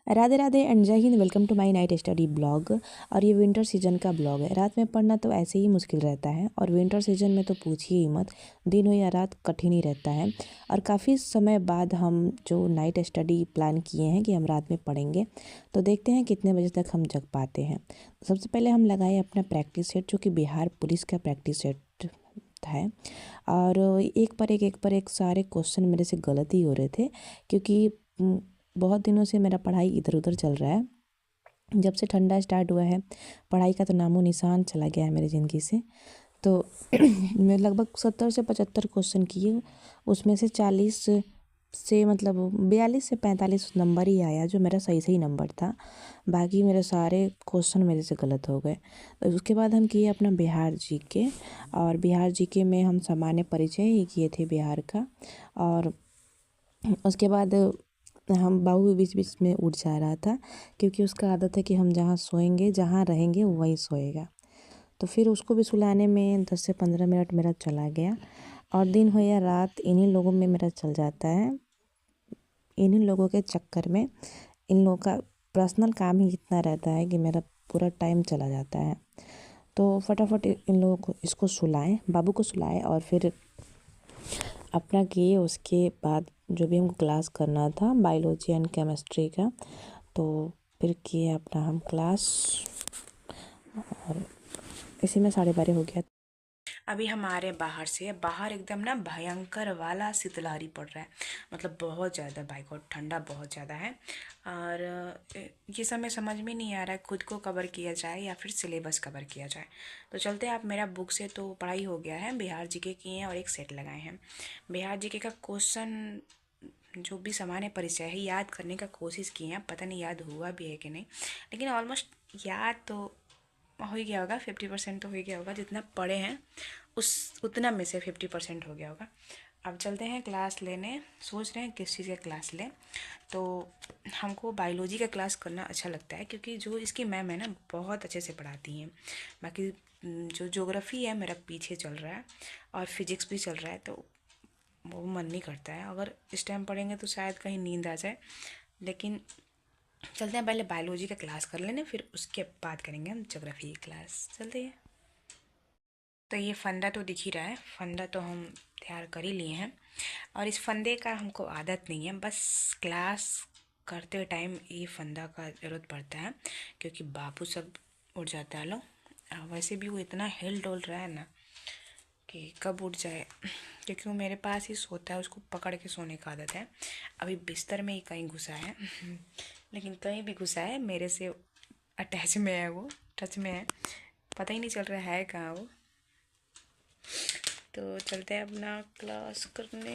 Radhe Radhe and Jai Hind. Welcome to my night study blog. और ये winter season का ब्लॉग है। रात में पढ़ना तो ऐसे ही मुश्किल रहता है और विंटर सीजन में तो पूछिए ही मत, दिन हो या रात कठिन ही रहता है। और काफ़ी समय बाद हम जो नाइट स्टडी प्लान किए हैं कि हम रात में पढ़ेंगे, तो देखते हैं कितने बजे तक हम जग पाते हैं। सबसे पहले हम लगाए अपना प्रैक्टिस सेट, जो कि बिहार पुलिस का प्रैक्टिस सेट है। और एक पर एक सारे क्वेश्चन मेरे से गलत ही हो रहे थे, क्योंकि बहुत दिनों से मेरा पढ़ाई इधर उधर चल रहा है। जब से ठंडा स्टार्ट हुआ है, पढ़ाई का तो नामो निशान चला गया है मेरी ज़िंदगी से। तो मैं लगभग 70 से 75 क्वेश्चन किए, उसमें से 40 से मतलब 42 से 45 नंबर ही आया, जो मेरा सही नंबर था। बाकी मेरे सारे क्वेश्चन मेरे से गलत हो गए। तो उसके बाद हम किए अपना बिहार जीके, और बिहार जीके में हम सामान्य परिचय ही किए थे बिहार का। और उसके बाद हम बाबू भी बीच बीच में उठ जा रहा था, क्योंकि उसका आदत है कि हम जहाँ सोएंगे, जहाँ रहेंगे वहीं सोएगा। तो फिर उसको भी सुलाने में 10 से 15 मिनट मेरा चला गया। और दिन हो या रात इन्हीं लोगों में मेरा चल जाता है। इन्हीं लोगों के चक्कर में, इन लोगों का पर्सनल काम ही इतना रहता है कि मेरा पूरा टाइम चला जाता है। तो फटाफट इन लोगों को इसको सुलाएं, बाबू को सुलाएं, और फिर अपना किए। उसके बाद जो भी हमको क्लास करना था बायोलॉजी एंड केमिस्ट्री का, तो फिर किए अपना हम क्लास, और इसी में 12:30 हो गया। अभी हम आ रहे हैं बाहर से। बाहर एकदम ना भयंकर वाला शीतलहरी पड़ रहा है, मतलब बहुत ज़्यादा। बाई गॉड ठंडा बहुत ज़्यादा है। और ये समय समझ में नहीं आ रहा है खुद को कवर किया जाए या फिर सिलेबस कवर किया जाए। तो चलते हैं। आप मेरा बुक से तो पढ़ाई हो गया है, बिहार जीके किए हैं और एक सेट लगाए हैं। बिहार जीके का क्वेश्चन जो भी सामान्य परिचय है याद करने का कोशिश किए हैं, पता नहीं याद हुआ भी है कि नहीं, लेकिन ऑलमोस्ट याद तो हो ही गया होगा। 50% तो हो ही गया होगा, जितना पढ़े हैं उस उतना में से 50% हो गया होगा। अब चलते हैं क्लास लेने। सोच रहे हैं किस चीज़ का क्लास लें। तो हमको बायोलॉजी का क्लास करना अच्छा लगता है, क्योंकि जो इसकी मैम है ना बहुत अच्छे से पढ़ाती हैं। बाकी जो ज्योग्राफी है मेरा पीछे चल रहा है, और फिजिक्स भी चल रहा है, तो वो मन नहीं करता है। अगर इस टाइम पढ़ेंगे तो शायद कहीं नींद आ जाए। लेकिन चलते हैं, पहले बायोलॉजी का क्लास कर लेने, फिर उसके बाद करेंगे हम ज्योग्राफी की क्लास। चलते हैं। तो ये फंदा तो दिख ही रहा है, फंदा तो हम तैयार कर ही लिए हैं। और इस फंदे का हमको आदत नहीं है, बस क्लास करते टाइम ये फंदा का ज़रूरत पड़ता है, क्योंकि बाबू सब उठ जाता है। लो वैसे भी वो इतना हिल डोल रहा है ना कि कब उठ जाए, क्योंकि वो मेरे पास ही सोता है, उसको पकड़ के सोने का आदत है। अभी बिस्तर में ही कहीं घुसा है लेकिन कहीं भी घुसा है, मेरे से अटैच में है, वो टच में है, पता ही नहीं चल रहा है कहाँ वो। तो चलते हैं अपना क्लास करने।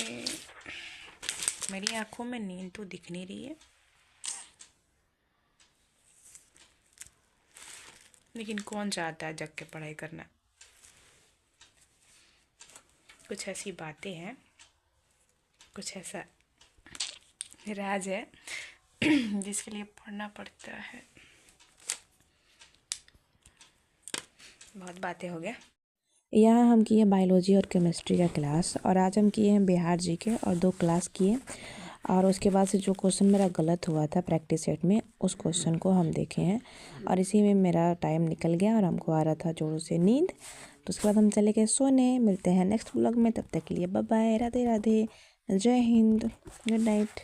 मेरी आंखों में नींद तो दिख नहीं रही है, लेकिन कौन चाहता है जग के पढ़ाई करना। कुछ ऐसी बातें हैं, कुछ ऐसा राज है जिसके लिए पढ़ना पड़ता है। बहुत बातें हो गया। यहाँ हम किए बायोलॉजी और केमिस्ट्री का क्लास, और आज हम किए हैं बिहार जी के, और 2 क्लास किए। और उसके बाद से जो क्वेश्चन मेरा गलत हुआ था प्रैक्टिस सेट में, उस क्वेश्चन को हम देखे हैं। और इसी में मेरा टाइम निकल गया और हमको आ रहा था जोरों से नींद। तो उसके बाद हम चले गए सोने। मिलते हैं नेक्स्ट ब्लॉग में, तब तक के लिए बाय बाय, राधे राधे, जय हिंद, गुड नाइट।